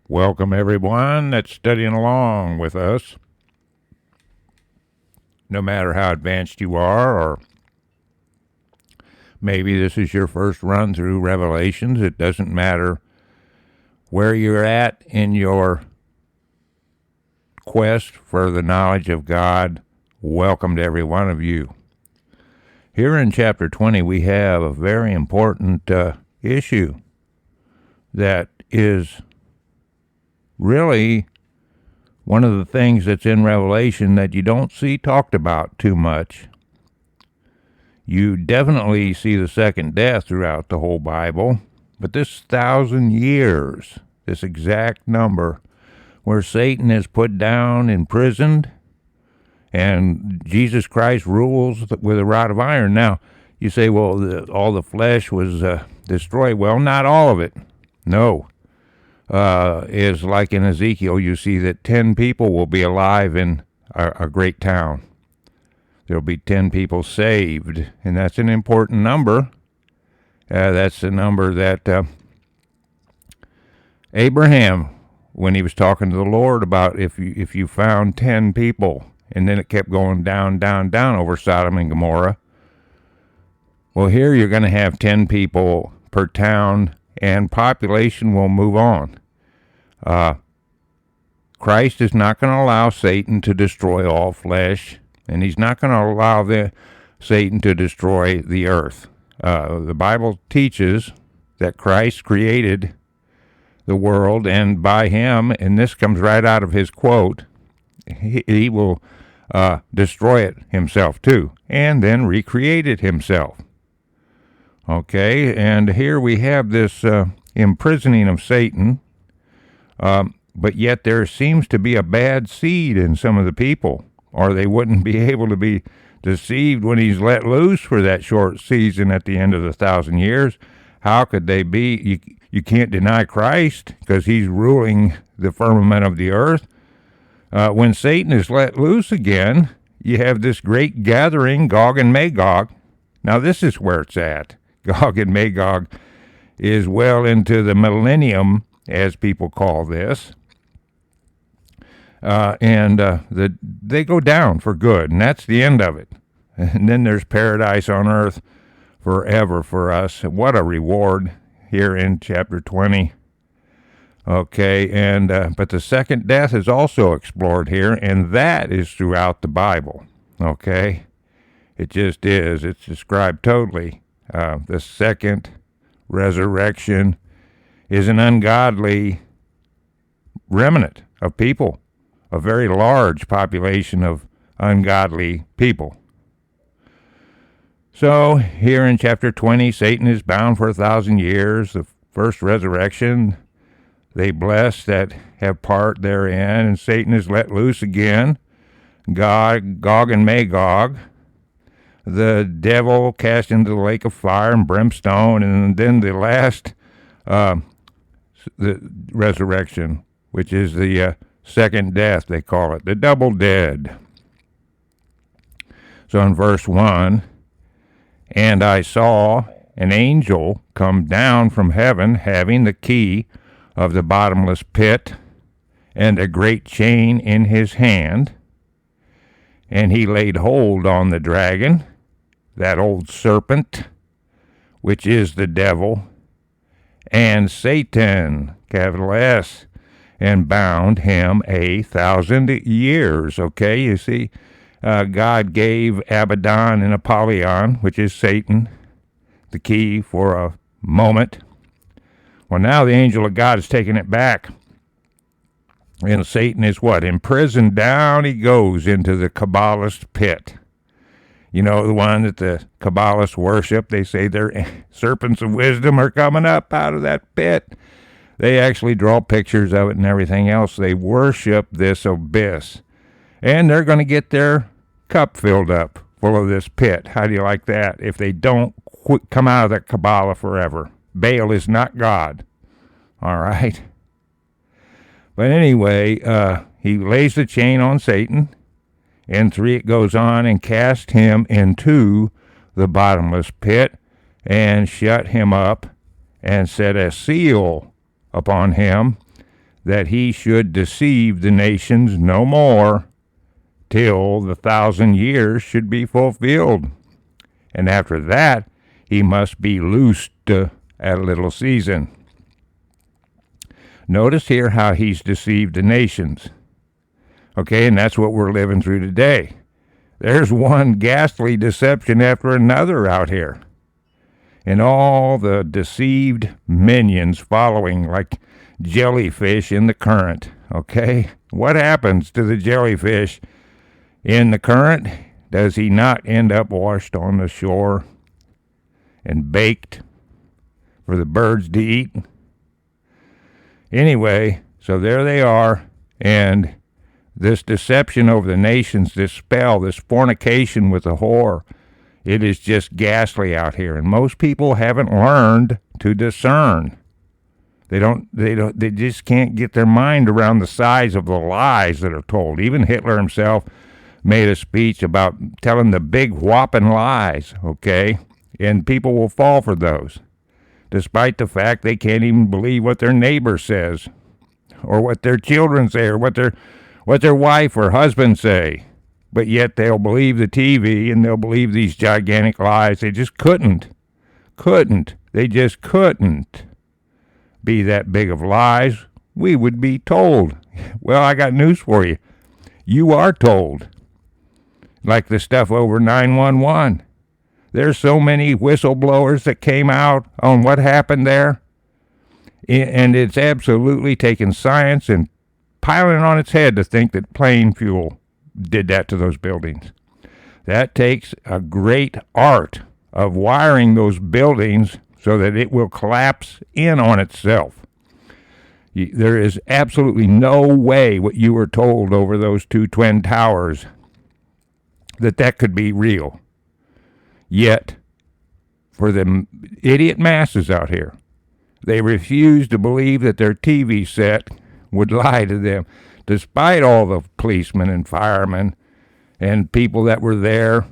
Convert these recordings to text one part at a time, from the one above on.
Welcome, everyone that's studying along with us. No matter how advanced you are, or maybe this is your first run through Revelations, it doesn't matter where you're at in your quest for the knowledge of God. Welcome to every one of you. Here in chapter 20, we have a very important issue that is really one of the things that's in Revelation that you don't see talked about too much. You definitely see the second death throughout the whole Bible, but this 1,000 years, this exact number, where Satan is put down, imprisoned, and Jesus Christ rules with a rod of iron. Now, you say, well, all the flesh was destroyed. Well, not all of it. No. Is like in Ezekiel, you see that 10 people will be alive in a great town. There'll be 10 people saved, and that's an important number. That's the number that Abraham, when he was talking to the Lord about if you found 10 people, and then it kept going down, down, down over Sodom and Gomorrah. Well, here you're going to have 10 people per town, and population will move on. Christ is not going to allow Satan to destroy all flesh, and he's not going to allow Satan to destroy the earth. The Bible teaches that Christ created the world, and by him, and this comes right out of his quote, he will destroy it himself too, and then recreate it himself. Okay, and here we have this imprisoning of Satan, but yet there seems to be a bad seed in some of the people, or they wouldn't be able to be deceived when he's let loose for that short season at the end of the 1,000 years. How could they be? You can't deny Christ because he's ruling the firmament of the earth. When Satan is let loose again, you have this great gathering, Gog and Magog. Now this is where it's at. Gog and Magog is well into the millennium, as people call this. They go down for good, and that's the end of it. And then there's paradise on earth forever for us. What a reward here in chapter 20. Okay, and but the second death is also explored here, and that is throughout the Bible. Okay, it just is. It's described totally. The second resurrection is an ungodly remnant of people, a very large population of ungodly people. So here in chapter 20, Satan is bound for 1,000 years. The first resurrection, they bless that have part therein, and Satan is let loose again. Gog and Magog, the devil cast into the lake of fire and brimstone, and then the last the resurrection, which is the second death, they call it, the double dead. So in verse 1, and I saw an angel come down from heaven, having the key of the bottomless pit and a great chain in his hand. And he laid hold on the dragon, that old serpent, which is the devil, and Satan, capital S, and bound him 1,000 years. Okay, you see, God gave Abaddon and Apollyon, which is Satan, the key for a moment. Well, now the angel of God is taking it back. And Satan is what? Imprisoned. Down he goes into the Kabbalist pit. You know, the one that the Kabbalists worship. They say their serpents of wisdom are coming up out of that pit. They actually draw pictures of it and everything else. They worship this abyss. And they're going to get their cup filled up full of this pit. How do you like that? If they don't come out of that Kabbalah forever. Baal is not God. All right. But anyway, he lays the chain on Satan. And 3, it goes on, and cast him into the bottomless pit, and shut him up, and set a seal upon him, that he should deceive the nations no more till the 1,000 years should be fulfilled. And after that, he must be loosed at a little season. Notice here how he's deceived the nations. Okay, and that's what we're living through today. There's one ghastly deception after another out here. And all the deceived minions following like jellyfish in the current. Okay? What happens to the jellyfish in the current? Does he not end up washed on the shore and baked for the birds to eat? Anyway, so there they are, and this deception over the nations, this spell, this fornication with the whore, it is just ghastly out here, and most people haven't learned to discern. They just can't get their mind around the size of the lies that are told. Even Hitler himself made a speech about telling the big whopping lies, okay? And people will fall for those, despite the fact they can't even believe what their neighbor says, or what their children say, or what their wife or husband say. But yet they'll believe the TV, and they'll believe these gigantic lies. They just couldn't. They just couldn't be that big of lies. We would be told. Well, I got news for you. You are told. Like the stuff over 911. There's so many whistleblowers that came out on what happened there. And it's absolutely taken science and piling it on its head to think that plane fuel did that to those buildings. That takes a great art of wiring those buildings so that it will collapse in on itself. There is absolutely no way what you were told over those two twin towers that could be real. Yet, for the idiot masses out here, they refuse to believe that their TV set would lie to them, despite all the policemen and firemen and people that were there.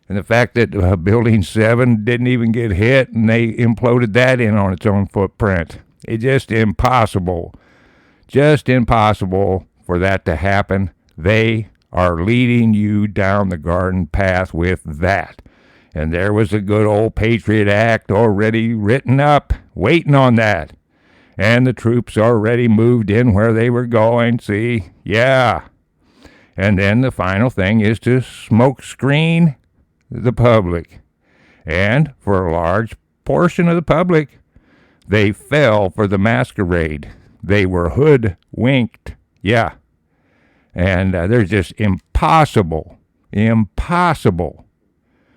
And the fact that Building 7 didn't even get hit, and they imploded that in on its own footprint. It's just impossible for that to happen. They are leading you down the garden path with that. And there was a good old Patriot Act already written up, waiting on that. And the troops already moved in where they were going, see? Yeah. And then the final thing is to smoke screen the public. And for a large portion of the public, they fell for the masquerade. They were hoodwinked. Yeah. And they're just impossible,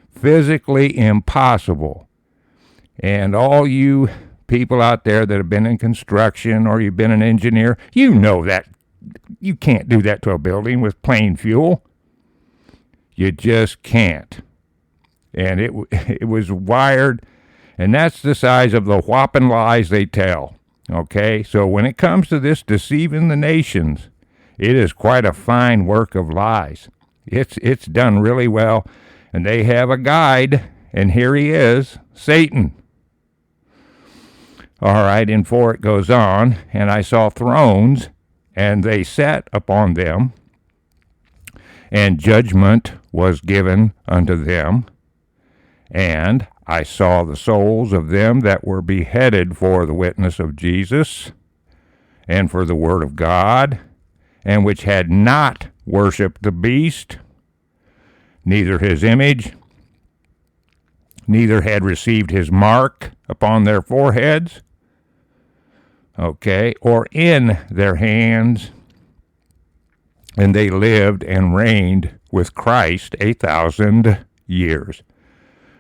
physically impossible. And all you people out there that have been in construction or you've been an engineer, you know that you can't do that to a building with plain fuel. You just can't. And it was wired, and that's the size of the whopping lies they tell. Okay, so when it comes to this deceiving the nations, it is quite a fine work of lies. It's done really well, and they have a guide, and here he is, Satan. All right, and 4 it goes on, and I saw thrones, and they sat upon them, and judgment was given unto them. And I saw the souls of them that were beheaded for the witness of Jesus, and for the word of God, and which had not worshipped the beast, neither his image, neither had received his mark upon their foreheads, okay, or in their hands, and they lived and reigned with Christ 1,000 years.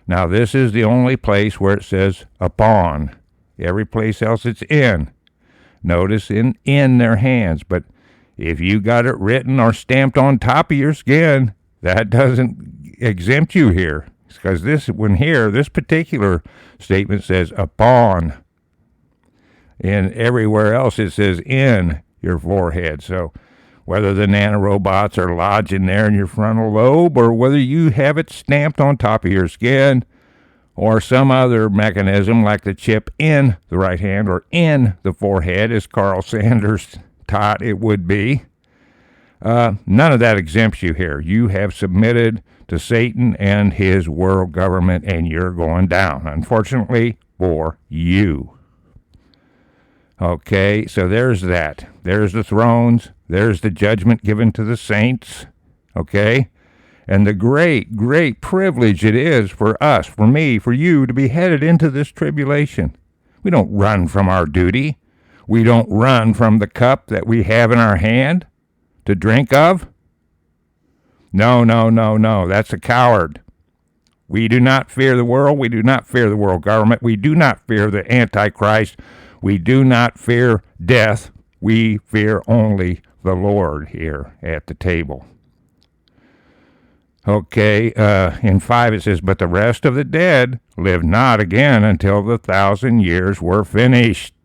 Now, this is the only place where it says upon. Every place else it's in. Notice in their hands. But if you got it written or stamped on top of your skin, that doesn't exempt you here. Because this particular statement says upon. And everywhere else it says in your forehead. So whether the nanorobots are lodging there in your frontal lobe, or whether you have it stamped on top of your skin, or some other mechanism like the chip in the right hand or in the forehead, as Carl Sanders taught it would be. None of that exempts you here. You have submitted to Satan and his world government, and you're going down, unfortunately, for you. Okay, so there's that. There's the thrones. There's the judgment given to the saints. Okay? And the great, great privilege it is for us, for me, for you, to be headed into this tribulation. We don't run from our duty. We don't run from the cup that we have in our hand to drink of. No, no, no, no. That's a coward. We do not fear the world. We do not fear the world government. We do not fear the Antichrist. We do not fear death. We fear only the Lord here at the table. Okay, in 5 it says, but the rest of the dead live not again until the 1,000 years were finished.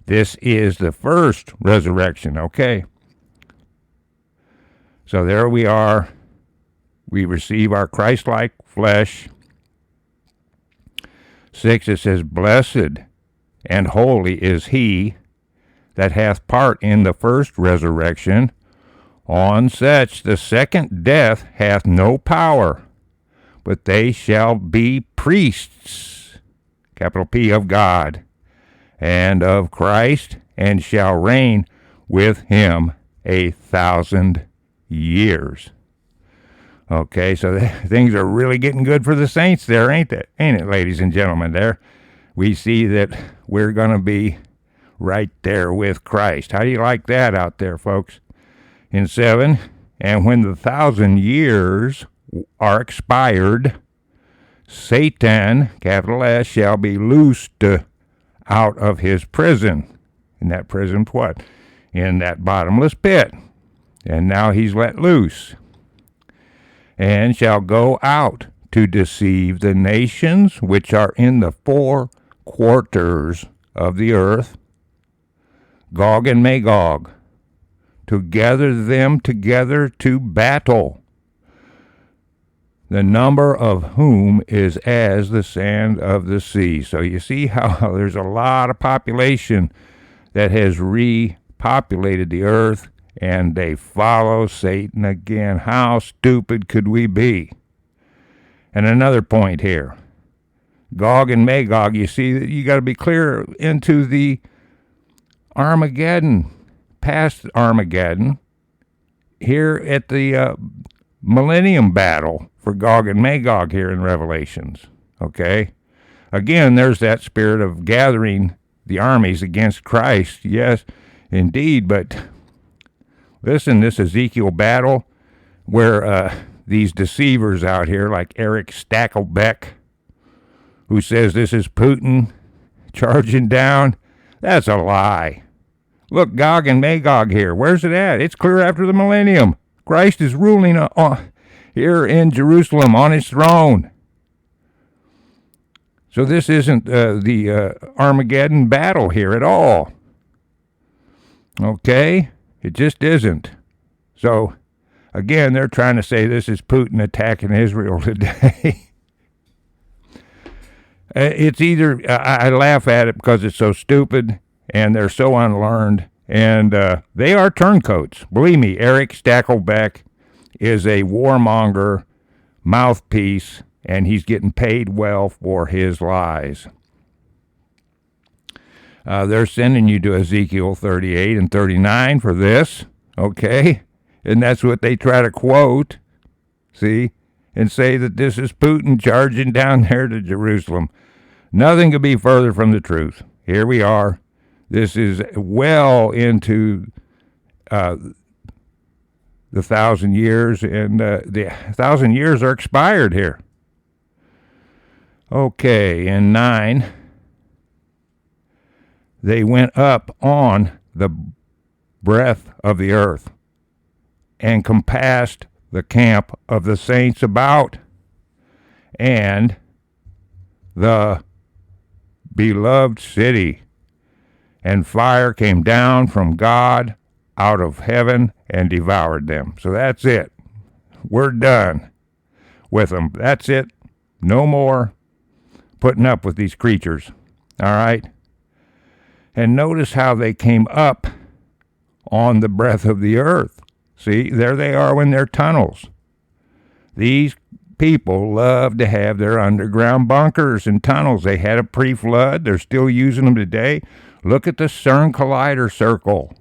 This is the first resurrection, okay? So there we are. We receive our Christ-like flesh. 6, it says, blessed and holy is he that hath part in the first resurrection. On such the second death hath no power, but they shall be priests, capital P, of God, and of Christ, and shall reign with him 1,000 years. Okay, so things are really getting good for the saints there, ain't it, ladies and gentlemen? There we see that we're going to be right there with Christ. How do you like that out there, folks? In 7, and when the 1,000 years are expired, Satan, capital S, shall be loosed out of his prison. In that prison, what? In that bottomless pit. And now he's let loose. And shall go out to deceive the nations which are in the 4 quarters of the earth, Gog and Magog, to gather them together to battle, the number of whom is as the sand of the sea. So you see how there's a lot of population that has repopulated the earth, and they follow Satan again. How stupid could we be? And another point here, Gog and Magog, you see, you got to be clear into the Armageddon, past Armageddon, here at the Millennium Battle for Gog and Magog here in Revelations. Okay? Again, there's that spirit of gathering the armies against Christ. Yes, indeed, but listen, this Ezekiel battle where these deceivers out here like Eric Stakelbeck, who says this is Putin charging down, that's a lie. Look, Gog and Magog here. Where's it at? It's clear after the millennium. Christ is ruling here in Jerusalem on his throne. So this isn't the Armageddon battle here at all. Okay? It just isn't. So, again, they're trying to say this is Putin attacking Israel today. It's either, I laugh at it because it's so stupid, and they're so unlearned, and they are turncoats. Believe me, Eric Stakelbeck is a warmonger mouthpiece, and he's getting paid well for his lies. They're sending you to Ezekiel 38 and 39 for this, okay? And that's what they try to quote, see, and say that this is Putin charging down there to Jerusalem. Nothing could be further from the truth. Here we are. This is well into the 1,000 years, and the 1,000 years are expired here. Okay, in 9, they went up on the breadth of the earth and compassed the camp of the saints about, and the beloved city, and fire came down from God out of heaven and devoured them. So that's it. We're done with them. That's it. No more. putting up with these creatures. All right? And notice how they came up on the breadth of the earth. See, there they are in their tunnels. These people love to have their underground bunkers and tunnels. They had a pre-flood. They're still using them today. Look at the CERN Collider Circle.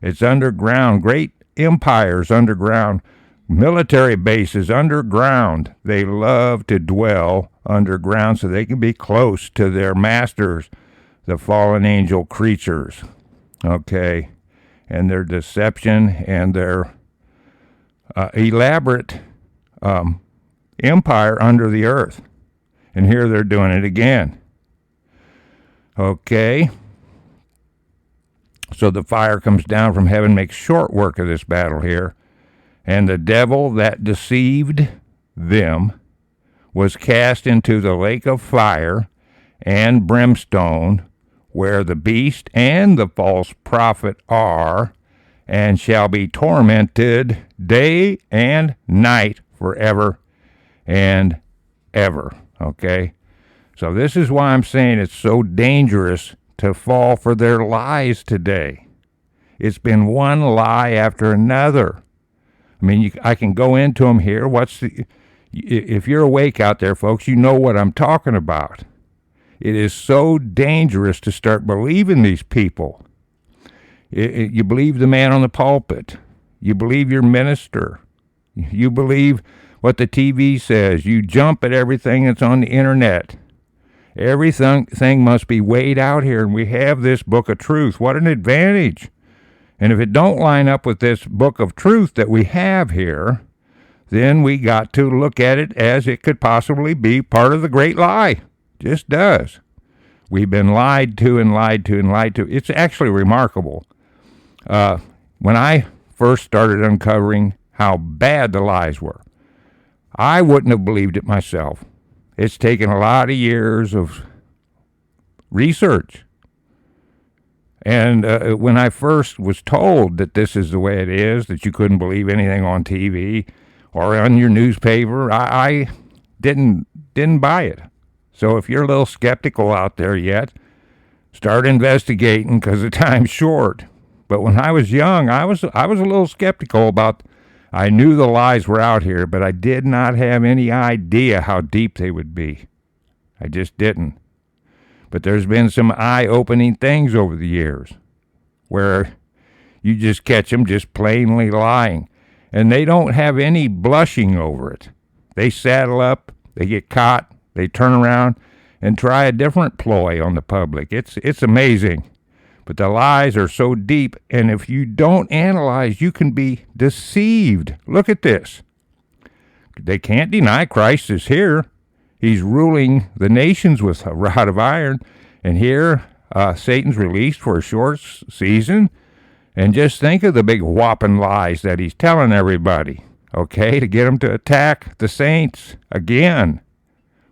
It's underground. Great empires underground. Military bases underground. They love to dwell underground so they can be close to their masters, the fallen angel creatures. Okay? And their deception and their elaborate empire under the earth. And here they're doing it again. Okay? So the fire comes down from heaven, makes short work of this battle here. And the devil that deceived them was cast into the lake of fire and brimstone, where the beast and the false prophet are, and shall be tormented day and night forever and ever. Okay? So this is why I'm saying it's so dangerous to fall for their lies today. It's been one lie after another. I mean, I can go into them here. If you're awake out there, folks, you know what I'm talking about. It is so dangerous to start believing these people. You believe the man on the pulpit. You believe your minister. You believe what the TV says. You jump at everything that's on the internet. Everything must be weighed out here, and we have this book of truth. What an advantage. And if it don't line up with this book of truth that we have here, then we got to look at it as it could possibly be part of the great lie. Just does. We've been lied to and lied to and lied to. It's actually remarkable. When I first started uncovering how bad the lies were, I wouldn't have believed it myself. It's taken a lot of years of research. And when I first was told that this is the way it is, that you couldn't believe anything on TV or on your newspaper, I didn't buy it. So if you're a little skeptical out there yet, start investigating because the time's short. But when I was young, I was a little skeptical about. I knew the lies were out here, but I did not have any idea how deep they would be. I just didn't. But there's been some eye-opening things over the years where you just catch them just plainly lying. And they don't have any blushing over it. They saddle up, they get caught, they turn around and try a different ploy on the public. It's amazing. But the lies are so deep, and if you don't analyze, you can be deceived. Look at this. They can't deny Christ is here. He's ruling the nations with a rod of iron. And here, Satan's released for a short season. And just think of the big whopping lies that he's telling everybody, okay, to get them to attack the saints again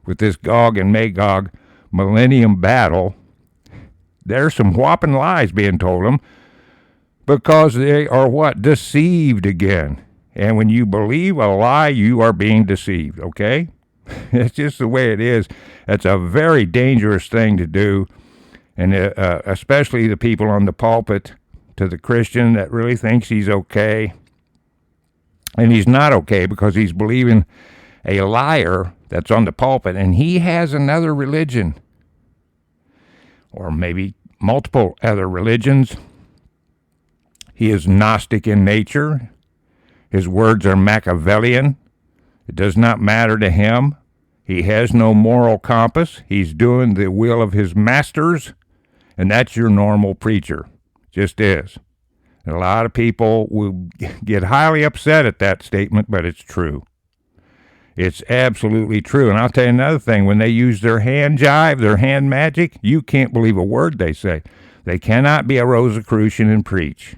with this Gog and Magog millennium battle. There's some whopping lies being told them because they are what? Deceived again. And when you believe a lie, you are being deceived, okay? It's just the way it is. It's a very dangerous thing to do, and especially the people on the pulpit to the Christian that really thinks he's okay. And he's not okay because he's believing a liar that's on the pulpit, and he has another religion. Or maybe multiple other religions. He is Gnostic in nature. His words are Machiavellian. It does not matter to him. He has no moral compass. He's doing the will of his masters, and that's your normal preacher. Just is. And a lot of people will get highly upset at that statement, but it's true. It's absolutely true. And I'll tell you another thing. When they use their hand jive, their hand magic, you can't believe a word they say. They cannot be a Rosicrucian and preach.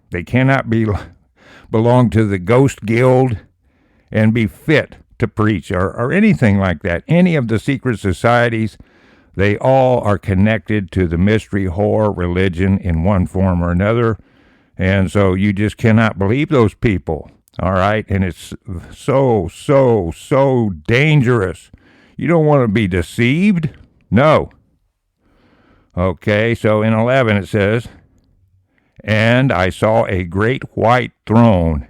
They cannot belong to the Ghost Guild and be fit to preach or anything like that. Any of the secret societies, they all are connected to the mystery whore religion in one form or another. And so you just cannot believe those people. All right, and it's so dangerous. You don't want to be deceived. No. Okay, so in 11 it says, "And I saw a great white throne,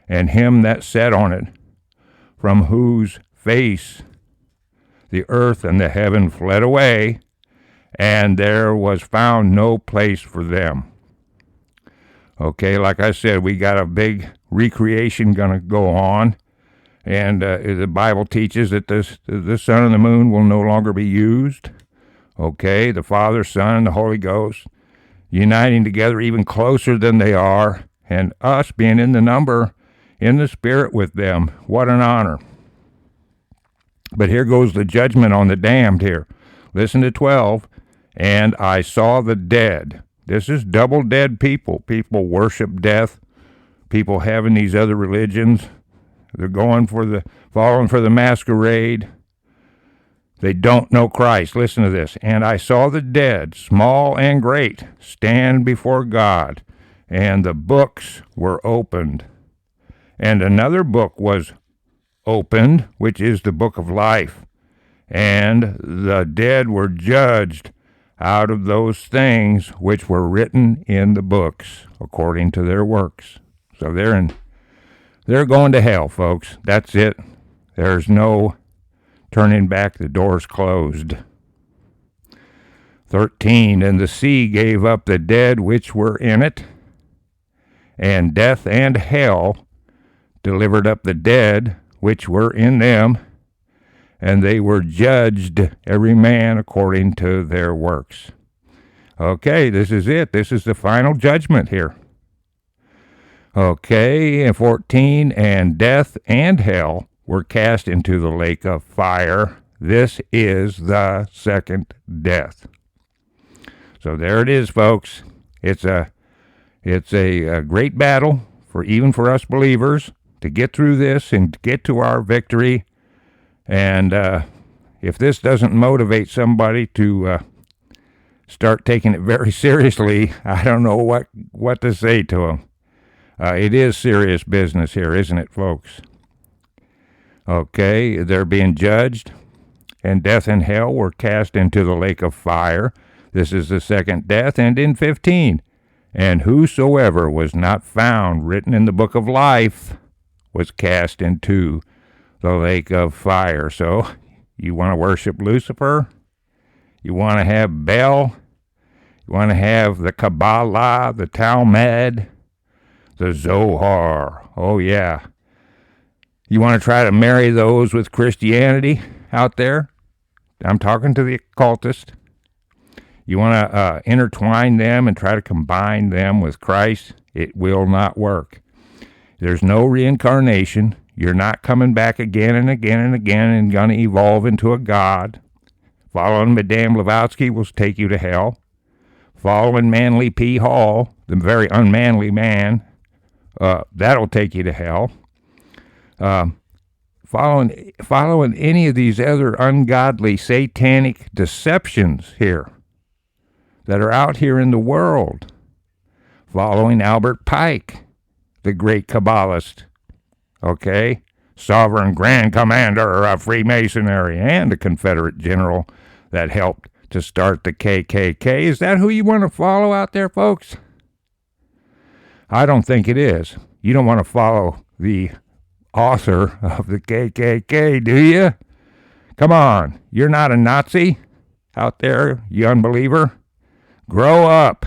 and him that sat on it, from whose face the earth and the heaven fled away, and there was found no place for them." Okay, like I said, we got a big recreation going to go on, and the Bible teaches that the sun and the moon will no longer be used. Okay, the Father, Son, and the Holy Ghost uniting together even closer than they are, and us being in the number, in the Spirit with them. What an honor. But here goes the judgment on the damned here. Listen to 12. "And I saw the dead." This is double dead people. People worship death. People having these other religions. They're following for the masquerade. They don't know Christ. Listen to this. "And I saw the dead, small and great, stand before God, and the books were opened. And another book was opened, which is the book of life. And the dead were judged out of those things which were written in the books, according to their works." So they're going to hell, folks. That's it. There's no turning back. The door's closed. 13. "And the sea gave up the dead which were in it, and death and hell delivered up the dead which were in them, and they were judged, every man according to their works." Okay, this is it. This is the final judgment here. Okay, and 14. "And death and hell were cast into the lake of fire. This is the second death." So there it is, folks. It's a great battle even for us believers to get through this and get to our victory. And if this doesn't motivate somebody to start taking it very seriously, I don't know what to say to them. It is serious business here, isn't it, folks? Okay, they're being judged, and death and hell were cast into the lake of fire. This is the second death. And in 15, "And whosoever was not found written in the book of life was cast into the lake of fire." So, you want to worship Lucifer? You want to have Bel? You want to have the Kabbalah, the Talmud, the Zohar? Oh, yeah. You want to try to marry those with Christianity out there? I'm talking to the occultist. You want to intertwine them and try to combine them with Christ? It will not work. There's no reincarnation. You're not coming back again and again and again and going to evolve into a god. Following Madame Blavatsky will take you to hell. Following Manly P. Hall, the very unmanly man, that'll take you to hell. Following any of these other ungodly satanic deceptions here that are out here in the world. Following Albert Pike, the great Kabbalist. Okay? Sovereign Grand Commander of Freemasonry and a Confederate general that helped to start the KKK. Is that who you want to follow out there, folks? I don't think it is. You don't want to follow the author of the KKK, do you? Come on. You're not a Nazi out there, you unbeliever. Grow up.